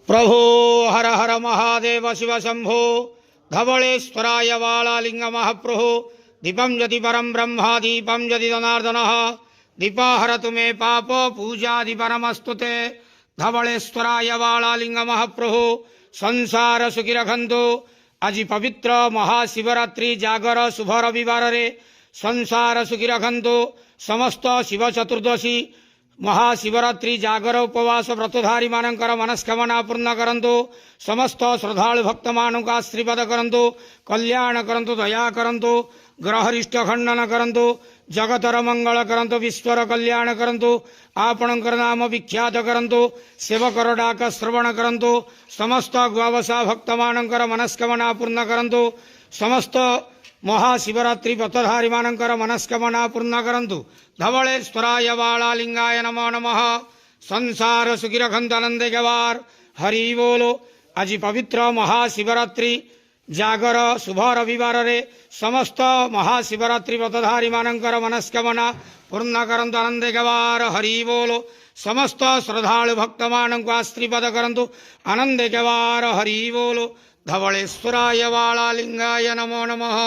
प्रभो हर हर महादेव शिव शंभो धवलेश्वराय वालालिंग महाप्रभो दीपं यदि परम ब्रह्मा दीपं यदि जनार्दनः दीपाहरतु मे पाप पूजादि परमस्तुते धवलेश्वराय वालालिंग महाप्रभो संसार सुखी रखंतु। आज पवित्र महाशिवरात्रि जागर शुभ रविवार रे संसार सुखी रखंतु। समस्त शिव चतुर्दशी महाशिवरात्रि जागर उपवास व्रतधारी मानकर मनस्कामना पूर्ण करंतु। समस्त श्रद्धालु भक्त मानक आशीर्वाद करंतु, कल्याण करंतु, दया करंतु, ग्रहरिष्ट खंडन करंतु, जगतर मंगल करंतु, विश्वर कल्याण करंतु, आपणकर नाम विख्यात करंतु, सेवकर डाक श्रवण करंतु। समस्त ग्वावसा भक्त मानकर मनस्कामना पूर्ण करंतु। समस्त महाशिवरात्रि व्रतधारी मानकर मनस्कामना पूर्ण करंतु। धवलेश्वराय वालालिंगाय नमो नमः। संसार सुखी रखंतु आनंदे गवार हरि बोलो। आज पवित्र महाशिवरात्रि जागर शुभ रविवार रे समस्त महाशिवरात्रि व्रतधारी मानकर मनस्कामना पूर्ण करंतु आनंदे गवार हरि बोलो। समस्त श्रद्धालु भक्त मानक आशीर्वाद करंतु आनंदे गवार हरि बोलो। धवलेश्वराय वालालिंगाय नमो नमः।